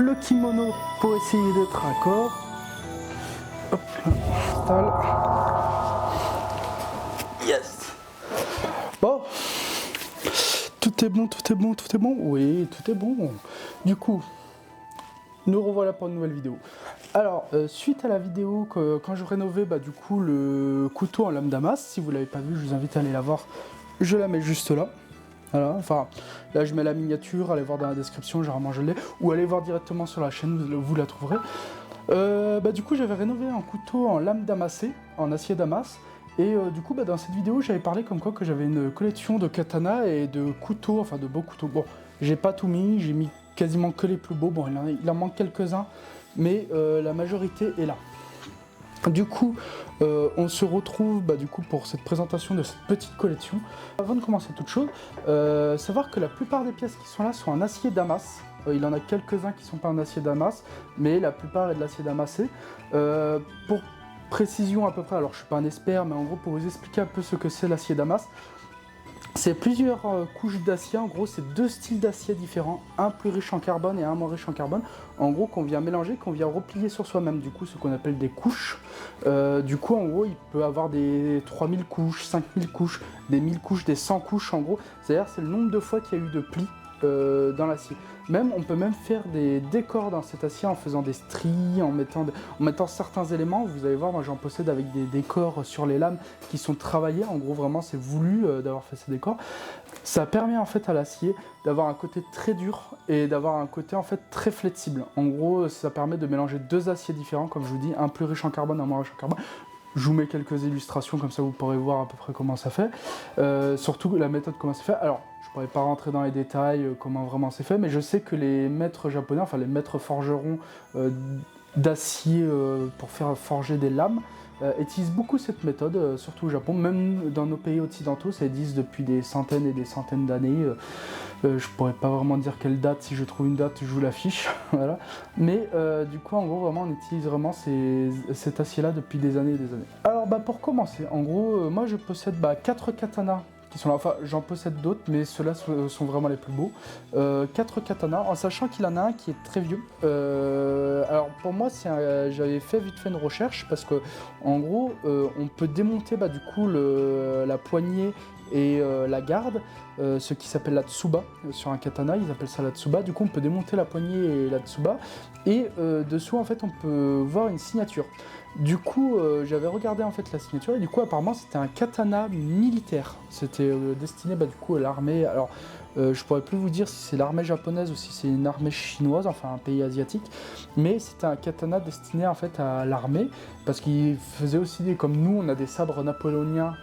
le kimono pour essayer d'être raccord. Hop, là, on installe. Yes. Bon, tout est bon, tout est bon, tout est bon. Oui, tout est bon. Du coup, nous revoilà pour une nouvelle vidéo. Alors, suite à la vidéo quand je rénovais du coup le couteau en lame Damas, si vous ne l'avez pas vu, je vous invite à aller la voir. Je la mets juste là. Voilà, enfin, là je mets la miniature, allez voir dans la description, généralement je l'ai, ou allez voir directement sur la chaîne, vous la trouverez. Du coup, j'avais rénové un couteau en lame damassée, en acier damas, et du coup, dans cette vidéo, j'avais parlé comme quoi que j'avais une collection de katanas et de couteaux, enfin de beaux couteaux. Bon, j'ai pas tout mis, j'ai mis quasiment que les plus beaux, bon, il en manque quelques-uns, mais la majorité est là. Du coup, on se retrouve du coup pour cette présentation de cette petite collection. Avant de commencer toute chose, savoir que la plupart des pièces qui sont là sont en acier damas. Il en a quelques-uns qui ne sont pas en acier damas, mais la plupart est de l'acier damassé. Pour précision à peu près, alors je ne suis pas un expert, mais en gros pour vous expliquer un peu ce que c'est l'acier damas, c'est plusieurs couches d'acier, en gros c'est deux styles d'acier différents, un plus riche en carbone et un moins riche en carbone, en gros qu'on vient mélanger, qu'on vient replier sur soi-même, du coup ce qu'on appelle des couches. Du coup en gros il peut avoir des 3000 couches, 5000 couches, des 1000 couches, des 100 couches en gros, c'est-à-dire c'est le nombre de fois qu'il y a eu de plis dans l'acier. On peut même faire des décors dans cet acier en faisant des stries, en mettant certains éléments. Vous allez voir, moi j'en possède avec des décors sur les lames qui sont travaillés. En gros, vraiment, c'est voulu d'avoir fait ces décors. Ça permet en fait à l'acier d'avoir un côté très dur et d'avoir un côté en fait très flexible. En gros, ça permet de mélanger deux aciers différents, comme je vous dis, un plus riche en carbone, un moins riche en carbone. Je vous mets quelques illustrations, comme ça vous pourrez voir à peu près comment ça fait. Surtout la méthode, comment c'est fait. Alors, je ne pourrais pas rentrer dans les détails, comment vraiment c'est fait, mais je sais que les maîtres japonais, enfin les maîtres forgerons d'acier pour faire forger des lames, utilisent beaucoup cette méthode, surtout au Japon, même dans nos pays occidentaux, ça existe depuis des centaines et des centaines d'années. Je pourrais pas vraiment dire quelle date, si je trouve une date, je vous l'affiche, voilà. Mais du coup, en gros, vraiment, on utilise vraiment cet acier-là depuis des années et des années. Alors, pour commencer, en gros, moi, je possède 4 katanas qui sont là. Enfin, j'en possède d'autres, mais ceux-là sont vraiment les plus beaux. 4 katanas, en sachant qu'il en a un qui est très vieux. Alors, pour moi, j'avais fait vite fait une recherche, parce que, en gros, on peut démonter du coup la poignée et la garde, ce qui s'appelle la tsuba sur un katana, ils appellent ça la tsuba. Du coup on peut démonter la poignée et la tsuba, et dessous en fait on peut voir une signature. Du coup j'avais regardé en fait la signature, et du coup apparemment c'était un katana militaire, c'était destiné du coup à l'armée. Alors je pourrais plus vous dire si c'est l'armée japonaise ou si c'est une armée chinoise, enfin un pays asiatique, mais c'était un katana destiné en fait à l'armée, parce qu'il faisait aussi comme nous on a des sabres napoléoniens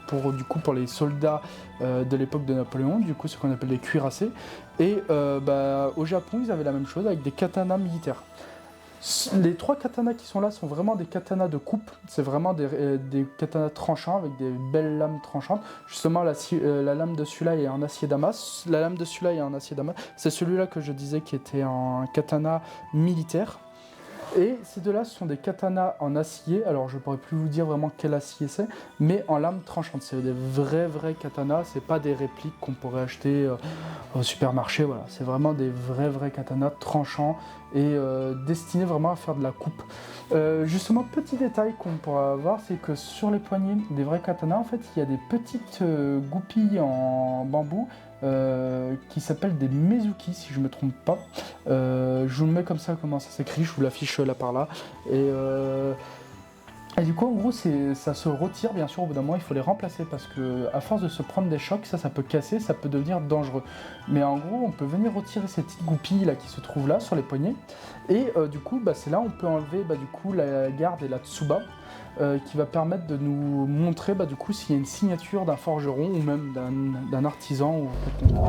pour les soldats de l'époque de Napoléon, du coup ce qu'on appelle les cuirassés, et au Japon ils avaient la même chose avec des katanas militaires. Les 3 katanas qui sont là sont vraiment des katanas de coupe, c'est vraiment des katanas tranchants avec des belles lames tranchantes. Justement la lame de celui-là est en acier damas, c'est celui-là que je disais qui était en katana militaire. Et ces deux-là sont des katanas en acier, alors je ne pourrais plus vous dire vraiment quel acier c'est, mais en lame tranchante. C'est des vrais katanas, c'est pas des répliques qu'on pourrait acheter au supermarché, voilà. C'est vraiment des vrais katanas tranchants et destinés vraiment à faire de la coupe. Justement, petit détail qu'on pourra avoir, c'est que sur les poignets des vrais katanas, en fait, il y a des petites goupilles en bambou qui s'appellent des mezuki, si je me trompe pas. Je vous le mets comme ça, comment ça s'écrit, je vous l'affiche là par là. Et du coup, en gros, ça se retire, bien sûr, au bout d'un moment, il faut les remplacer, parce que à force de se prendre des chocs, ça peut casser, ça peut devenir dangereux. Mais en gros, on peut venir retirer ces petites goupilles là qui se trouvent là, sur les poignets, et du coup, c'est là où on peut enlever du coup la garde et la tsuba, qui va permettre de nous montrer du coup s'il y a une signature d'un forgeron ou même d'un artisan ou quelqu'un.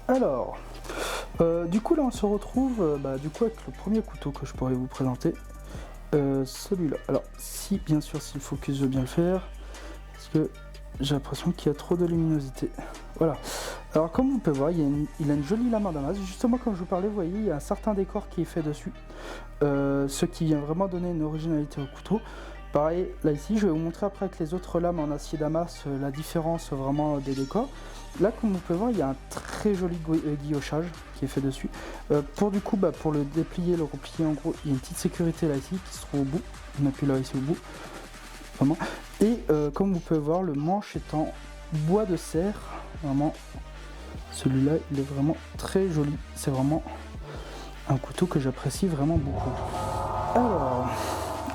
Alors, du coup là on se retrouve du coup avec le premier couteau que je pourrais vous présenter. Celui-là. Alors si bien sûr si le focus veut bien le faire, parce que j'ai l'impression qu'il y a trop de luminosité. Voilà. Alors comme vous pouvez voir, il a une jolie lame en damas. Justement comme je vous parlais, vous voyez, il y a un certain décor qui est fait dessus. Ce qui vient vraiment donner une originalité au couteau. Pareil, là ici, je vais vous montrer après avec les autres lames en acier damas la différence vraiment des décors. Là, comme vous pouvez voir, il y a un très joli guillochage qui est fait dessus. Pour du coup, pour le déplier, le replier, en gros, il y a une petite sécurité là ici qui se trouve au bout. On appuie là ici au bout. Vraiment. Et comme vous pouvez voir, le manche est en bois de serre. Vraiment, celui-là, il est vraiment très joli. C'est vraiment un couteau que j'apprécie vraiment beaucoup. Alors,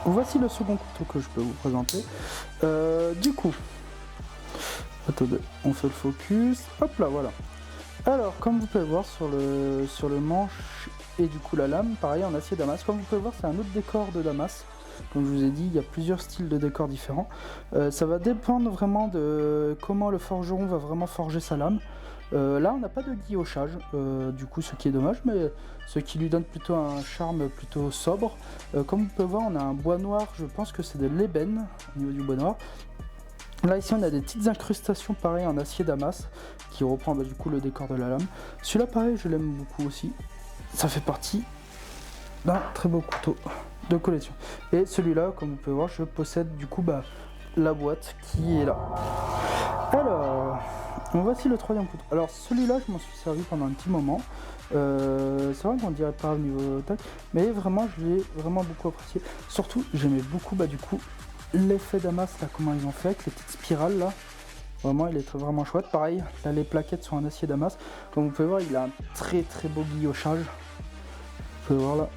voici le second couteau que je peux vous présenter. Du coup, attendez, on fait le focus. Hop là, voilà. Alors, comme vous pouvez voir sur le manche et du coup la lame, pareil en acier damas. Comme vous pouvez voir, c'est un autre décor de damas. Comme je vous ai dit, il y a plusieurs styles de décors différents. Ça va dépendre vraiment de comment le forgeron va vraiment forger sa lame. Là, on n'a pas de guillochage, du coup, ce qui est dommage, mais ce qui lui donne plutôt un charme plutôt sobre. Comme vous pouvez voir, on a un bois noir, je pense que c'est de l'ébène au niveau du bois noir. Là, ici, on a des petites incrustations, pareil, en acier damas, qui reprend du coup le décor de la lame. Celui-là, pareil, je l'aime beaucoup aussi. Ça fait partie d'un très beau couteau de collection. Et celui-là, comme vous pouvez voir, je possède du coup la boîte qui est là. Alors, voici le troisième couteau. Alors celui-là, je m'en suis servi pendant un petit moment. C'est vrai qu'on dirait pas au niveau tac, mais vraiment, je l'ai vraiment beaucoup apprécié. Surtout, j'aimais beaucoup du coup l'effet damas là, comment ils ont fait avec les petites spirales là. Vraiment, il est vraiment chouette. Pareil, là les plaquettes sont en acier damas. Comme vous pouvez voir, il a un très très beau guillochage. Vous pouvez voir là,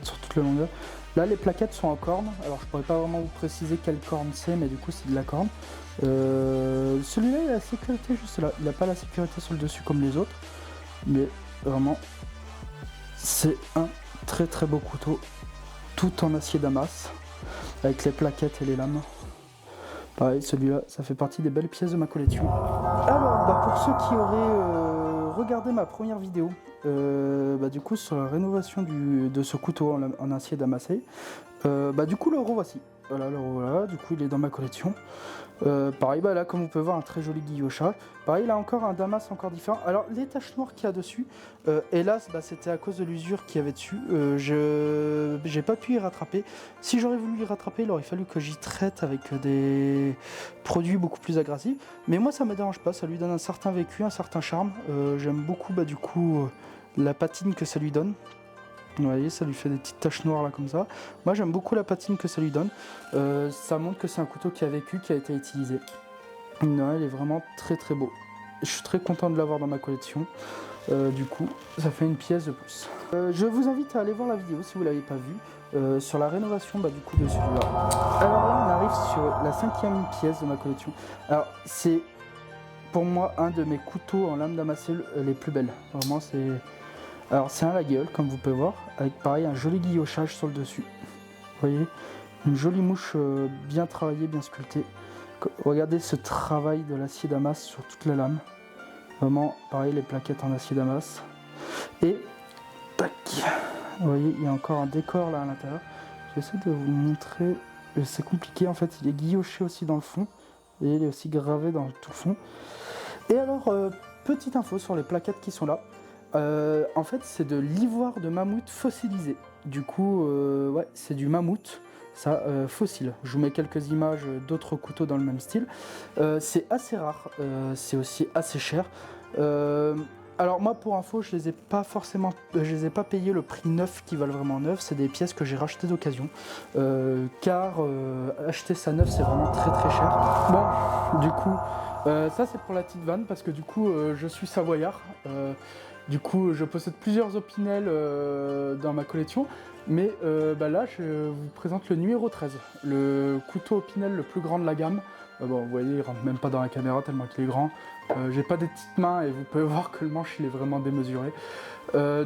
sur toute la longueur. Là, les plaquettes sont en corne. Alors, je pourrais pas vraiment vous préciser quelle corne c'est, mais du coup, c'est de la corne. Celui-là, il a la sécurité juste là. Il n'a pas la sécurité sur le dessus comme les autres. Mais vraiment, c'est un très très beau couteau. Tout en acier damas. Avec les plaquettes et les lames. Pareil, celui-là, ça fait partie des belles pièces de ma collection. Alors, pour ceux qui auraient regardé ma première vidéo, du coup, sur la rénovation de ce couteau en acier damassé, du coup, le revoici. Voilà, le revoilà, du coup, il est dans ma collection. Pareil, là, comme vous pouvez voir, un très joli guillochage. Pareil, il a encore un damas encore différent. Alors, les taches noires qu'il y a dessus, hélas, c'était à cause de l'usure qu'il y avait dessus. J'ai pas pu y rattraper. Si j'aurais voulu y rattraper, il aurait fallu que j'y traite avec des produits beaucoup plus agressifs. Mais moi, ça me dérange pas. Ça lui donne un certain vécu, un certain charme. J'aime beaucoup, du coup, la patine que ça lui donne. Vous voyez, ça lui fait des petites taches noires là comme ça. Moi j'aime beaucoup la patine que ça lui donne. Ça montre que c'est un couteau qui a vécu, qui a été utilisé. Non, il est vraiment très très beau. Je suis très content de l'avoir dans ma collection. Du coup, ça fait une pièce de plus. Je vous invite à aller voir la vidéo si vous ne l'avez pas vue. Sur la rénovation du coup de celui-là. Alors là on arrive sur la 5e pièce de ma collection. Alors c'est pour moi un de mes couteaux en lame damassée les plus belles. Vraiment c'est... Alors c'est un la gueule comme vous pouvez voir, avec pareil un joli guillochage sur le dessus. Vous voyez, une jolie mouche bien travaillée, bien sculptée. Regardez ce travail de l'acier damas sur toute la lame. Vraiment pareil, les plaquettes en acier damas. Et tac, vous voyez, il y a encore un décor là à l'intérieur. J'essaie de vous montrer, c'est compliqué en fait, il est guilloché aussi dans le fond. Et il est aussi gravé dans tout le fond. Et alors, petite info sur les plaquettes qui sont là. En fait, c'est de l'ivoire de mammouth fossilisé. Du coup, ouais, c'est du mammouth, ça, fossile. Je vous mets quelques images d'autres couteaux dans le même style. C'est assez rare, c'est aussi assez cher. Alors moi, pour info, je les ai pas payés le prix neuf qui valent vraiment neuf. C'est des pièces que j'ai rachetées d'occasion, car acheter ça neuf, c'est vraiment très très cher. Bon, du coup, ça c'est pour la petite vanne parce que du coup, je suis savoyard. Du coup, je possède plusieurs opinels dans ma collection, mais là, je vous présente le numéro 13, le couteau opinel le plus grand de la gamme. Bon, vous voyez, il rentre même pas dans la caméra tellement qu'il est grand. J'ai pas des petites mains et vous pouvez voir que le manche il est vraiment démesuré.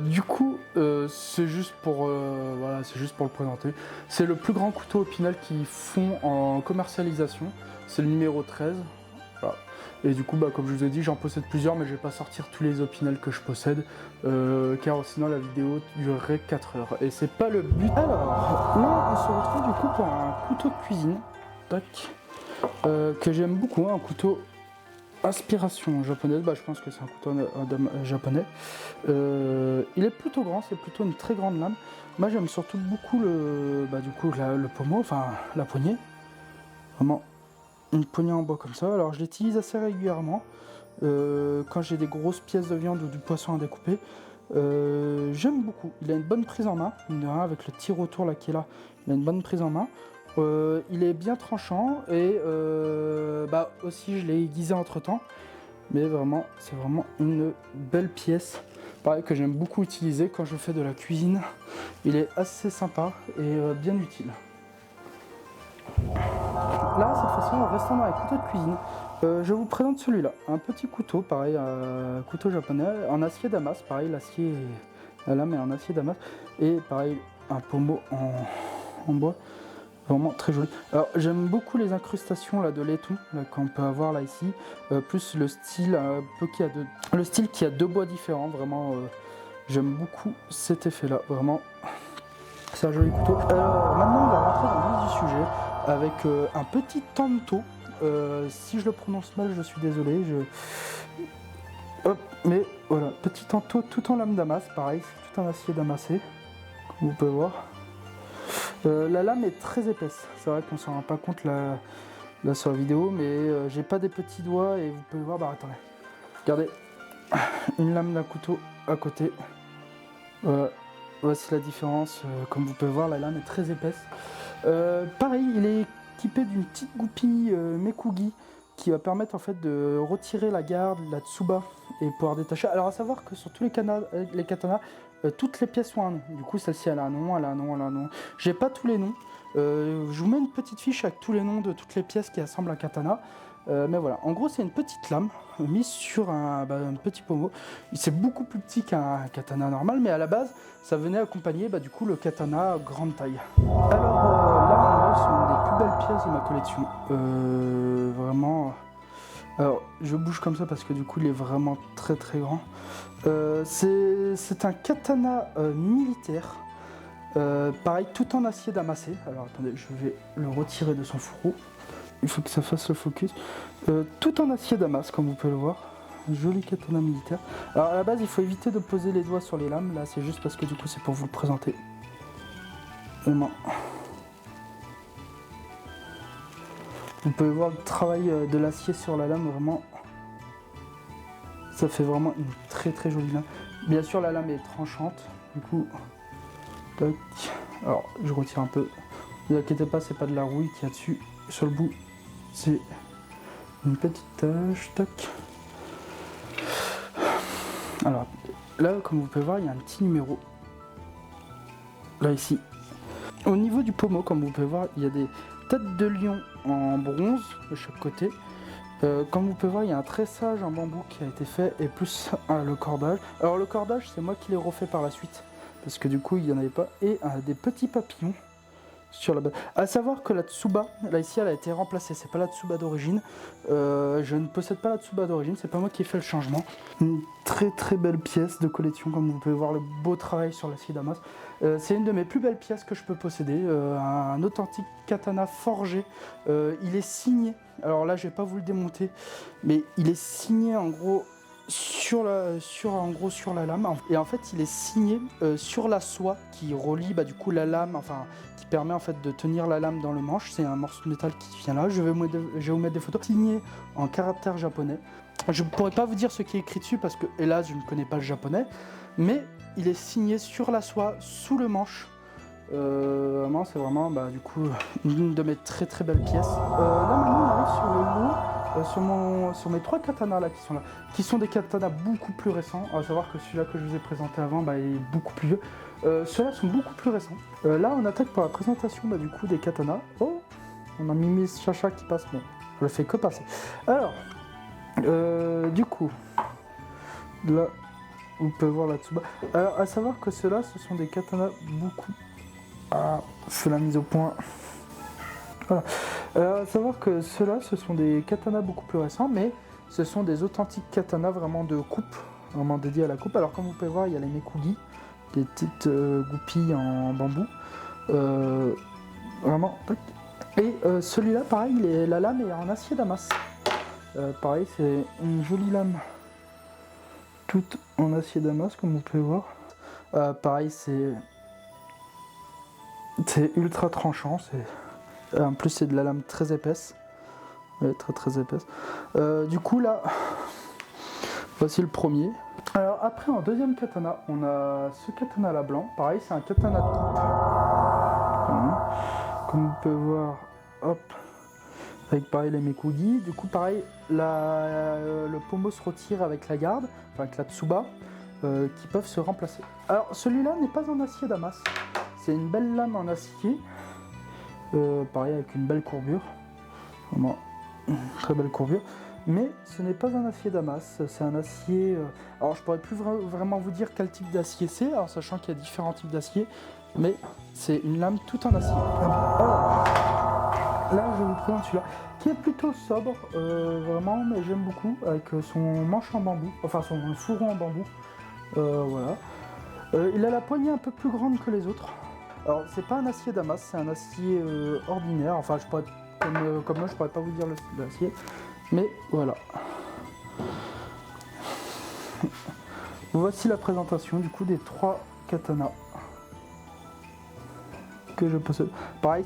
Du coup, c'est juste pour voilà, c'est juste pour le présenter. C'est le plus grand couteau opinel qu'ils font en commercialisation. C'est le numéro 13. Voilà. Et du coup, bah, comme je vous ai dit, j'en possède plusieurs, mais je vais pas sortir tous les opinels que je possède, car sinon la vidéo durerait 4 heures. Et c'est pas le but. Alors, là, on se retrouve du coup pour un couteau de cuisine, tac, que j'aime beaucoup, un couteau inspiration japonaise. Bah, je pense que c'est un couteau japonais. Il est plutôt grand, c'est plutôt une très grande lame. Moi, j'aime surtout beaucoup le pommeau, enfin la poignée. Vraiment une poignée en bois comme ça. Alors je l'utilise assez régulièrement quand j'ai des grosses pièces de viande ou du poisson à découper. J'aime beaucoup. Il a une bonne prise en main, avec le tir autour là qui est là. Il a une bonne prise en main. Il est bien tranchant et aussi je l'ai aiguisé entre temps. Mais vraiment, c'est vraiment une belle pièce. Pareil que j'aime beaucoup utiliser quand je fais de la cuisine. Il est assez sympa et bien utile. Là, cette fois-ci, en restant dans les couteaux de cuisine, je vous présente celui-là. Un petit couteau, pareil, un couteau japonais, en acier damas. Pareil, l'acier, la lame est en acier damas. Et pareil, un pommeau en bois. Vraiment très joli. Alors j'aime beaucoup les incrustations là, de laiton qu'on peut avoir là ici. Plus le style qui a deux bois différents. Vraiment, j'aime beaucoup cet effet-là. Vraiment, c'est un joli couteau. Alors maintenant, on va rentrer dans le vif du sujet avec un petit tanto. Si je le prononce mal, je suis désolé. Hop, mais voilà, petit tanto tout en lame damas. Pareil, c'est tout en acier damassé, comme vous pouvez voir. La lame est très épaisse. C'est vrai qu'on s'en rend pas compte là sur la vidéo, mais j'ai pas des petits doigts et vous pouvez voir. Bah attendez, regardez, une lame d'un couteau à côté. Voici la différence. Comme vous pouvez voir, la lame est très épaisse. Pareil, il est équipé d'une petite goupille Mekugi qui va permettre en fait de retirer la garde, la tsuba et pouvoir détacher. Alors à savoir que sur tous les katanas, toutes les pièces ont un nom. Du coup, celle-ci elle a un nom, elle a un nom, elle a un nom. J'ai pas tous les noms. Je vous mets une petite fiche avec tous les noms de toutes les pièces qui assemblent un katana. Mais voilà, en gros c'est une petite lame mise sur un petit pommeau. C'est beaucoup plus petit qu'un katana normal, mais à la base ça venait accompagner du coup le katana grande taille. Alors là on est sur une des plus belles pièces de ma collection. Vraiment. Alors je bouge comme ça parce que du coup il est vraiment très très grand. C'est un katana militaire. Pareil, tout en acier damassé. Alors attendez, je vais le retirer de son fourreau. Il faut que ça fasse le focus. Tout en acier damas, comme vous pouvez le voir. Joli katana militaire. Alors à la base, il faut éviter de poser les doigts sur les lames. Là, c'est juste parce que du coup, c'est pour vous le présenter. Vraiment. Vous pouvez voir le travail de l'acier sur la lame, vraiment. Ça fait vraiment une très très jolie lame. Bien sûr, la lame est tranchante. Du coup, tac. Alors, je retire un peu. Ne vous inquiétez pas, c'est pas de la rouille qu'il y a dessus. Sur le bout, c'est une petite tache. Tac. Alors, là, comme vous pouvez voir, il y a un petit numéro. Là, ici. Au niveau du pommeau, comme vous pouvez voir, il y a des têtes de lion en bronze de chaque côté. Comme vous pouvez voir, il y a un tressage en bambou qui a été fait et plus le cordage. Alors le cordage, c'est moi qui l'ai refait par la suite parce que du coup, il n'y en avait pas. Et des petits papillons sur la base. À savoir que la tsuba, là ici, elle a été remplacée. C'est pas la tsuba d'origine. Je ne possède pas la tsuba d'origine. C'est pas moi qui ai fait le changement. Une très très belle pièce de collection, comme vous pouvez voir le beau travail sur l'acier damas. C'est une de mes plus belles pièces que je peux posséder. Un authentique katana forgé. Il est signé. Alors là, je vais pas vous le démonter, mais il est signé en gros sur la lame. Et en fait, il est signé sur la soie qui relie du coup la lame, enfin qui permet en fait de tenir la lame dans le manche. C'est un morceau de métal qui vient là. Je vais vous mettre des photos signées en caractère japonais. Je ne pourrais pas vous dire ce qui est écrit dessus parce que hélas, je ne connais pas le japonais, mais il est signé sur la soie sous le manche. Vraiment, c'est vraiment du coup une de mes très très belles pièces. Là maintenant on arrive sur le lot, sur mes trois katanas là qui sont des katanas beaucoup plus récents. À savoir que celui-là que je vous ai présenté avant il est beaucoup plus vieux. Ceux-là sont beaucoup plus récents. Là on attaque par la présentation du coup des katanas. Oh, on a Mimi Chacha qui passe, bon, je le fais que passer. Alors, du coup, là vous pouvez voir là-dessous. Alors à savoir que ceux-là ce sont des katanas beaucoup. Ah, c'est la mise au point. Voilà. À savoir que ceux-là, ce sont des katanas beaucoup plus récents, mais ce sont des authentiques katanas vraiment de coupe, vraiment dédiés à la coupe. Alors comme vous pouvez voir, il y a les mekugi, des petites goupilles en bambou. Vraiment. Et celui-là, pareil, la lame est en acier damas. Pareil, c'est une jolie lame, toute en acier damas, comme vous pouvez voir. Pareil, c'est ultra tranchant. En plus, c'est de la lame très épaisse. Ouais, très épaisse. Du coup, là, voici le premier. Alors, après, en deuxième katana, on a ce katana-là blanc. Pareil, c'est un katana de coupe. Voilà. Comme vous pouvez voir, hop, avec pareil les mekugi. Du coup, pareil, le pommeau se retire avec la garde, enfin avec la tsuba, qui peuvent se remplacer. Alors, celui-là n'est pas en acier damas. C'est une belle lame en acier. Pareil, avec une belle courbure. Vraiment, très belle courbure. Mais ce n'est pas un acier damas, c'est un acier... alors je pourrais plus vraiment vous dire quel type d'acier c'est, alors sachant qu'il y a différents types d'acier, mais c'est une lame toute en acier. Alors, là je vous présente celui-là, qui est plutôt sobre, vraiment, mais j'aime beaucoup, avec son manche en bambou, enfin son fourreau en bambou, voilà. Il a la poignée un peu plus grande que les autres. Alors c'est pas un acier damas, c'est un acier ordinaire, enfin je pourrais, comme moi je pourrais pas vous dire le style d'acier. Mais voilà. Voici la présentation du coup des 3 katanas que je possède. Pareil,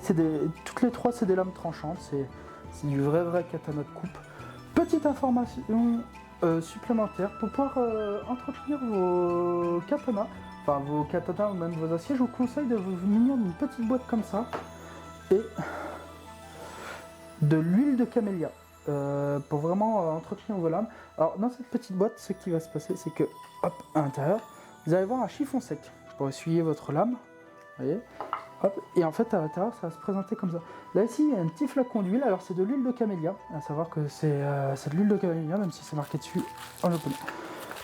toutes les 3 c'est des lames tranchantes, c'est du vrai katana de coupe. Petite information supplémentaire, pour pouvoir entretenir vos katanas, enfin vos katanas ou même vos aciers, je vous conseille de vous munir d'une petite boîte comme ça et de l'huile de camélia. Pour vraiment entretenir vos lames. Alors dans cette petite boîte, ce qui va se passer, c'est que hop, à l'intérieur, vous allez voir un chiffon sec pour essuyer votre lame. Vous voyez, hop, et en fait à l'intérieur, ça va se présenter comme ça. Là ici, il y a un petit flacon d'huile. Alors c'est de l'huile de camélia, à savoir que c'est de l'huile de camélia, même si c'est marqué dessus en japonais.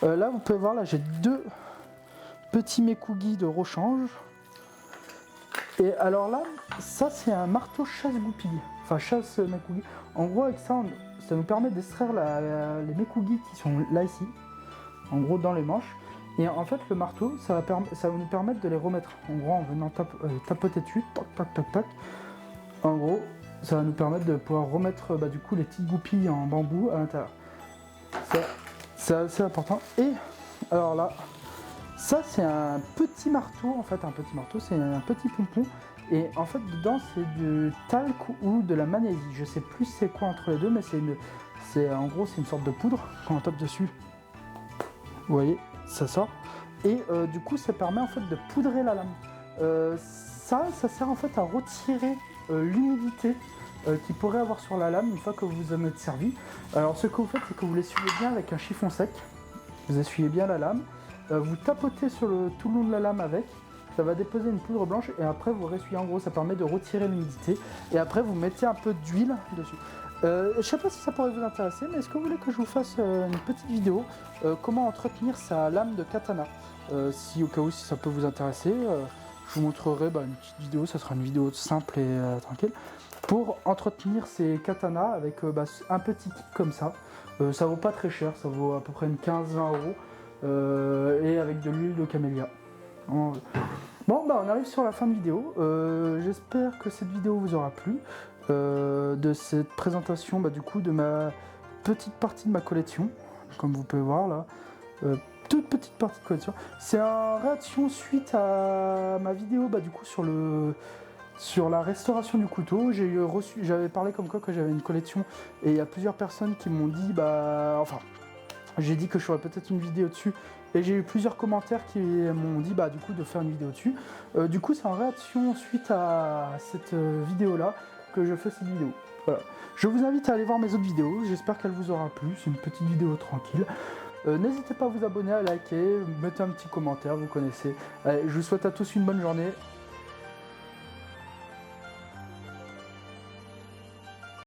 Là, vous pouvez voir, là j'ai 2 petits mekugi de rechange. Et alors là, ça c'est un marteau chasse-goupille, enfin chasse-mekugi. En gros, avec ça, ça nous permet d'extraire les mekugi qui sont là ici, en gros dans les manches. Et en fait, le marteau, ça va nous permettre de les remettre. En gros, en venant tapoter dessus, tac. En gros, ça va nous permettre de pouvoir remettre du coup les petites goupilles en bambou à l'intérieur. C'est assez important. Et alors là, ça c'est un petit marteau, en fait un petit marteau, c'est un petit pompon. Et en fait dedans c'est du talc ou de la magnésie, je sais plus c'est quoi entre les deux, mais en gros c'est une sorte de poudre. Quand on tape dessus, vous voyez, ça sort. Et du coup ça permet en fait de poudrer la lame. Ça sert en fait à retirer l'humidité qu'il pourrait avoir sur la lame une fois que vous en êtes servi. Alors ce que vous faites, c'est que vous l'essuyez bien avec un chiffon sec, vous essuyez bien la lame. Vous tapotez sur tout le long de la lame avec, ça va déposer une poudre blanche et après vous ressuyez. En gros ça permet de retirer l'humidité et après vous mettez un peu d'huile dessus. Je sais pas si ça pourrait vous intéresser, mais est-ce que vous voulez que je vous fasse une petite vidéo comment entretenir sa lame de katana, si au cas où si ça peut vous intéresser, je vous montrerai une petite vidéo, ça sera une vidéo simple et tranquille pour entretenir ces katanas avec un petit kit comme ça. Ça vaut pas très cher, ça vaut à peu près une 15-20 euros. Et avec de l'huile de camélia. Bon, on arrive sur la fin de vidéo. J'espère que cette vidéo vous aura plu. De cette présentation du coup de ma petite partie de ma collection. Comme vous pouvez voir là. Toute petite partie de collection. C'est en réaction suite à ma vidéo du coup sur la restauration du couteau. J'avais parlé comme quoi que j'avais une collection et il y a plusieurs personnes qui m'ont dit j'ai dit que je ferais peut-être une vidéo dessus et j'ai eu plusieurs commentaires qui m'ont dit du coup de faire une vidéo dessus. Du coup c'est en réaction suite à cette vidéo là que je fais cette vidéo. Voilà. Je vous invite à aller voir mes autres vidéos, j'espère qu'elle vous aura plu, c'est une petite vidéo tranquille. N'hésitez pas à vous abonner, à liker, mettez un petit commentaire, vous connaissez. Allez, je vous souhaite à tous une bonne journée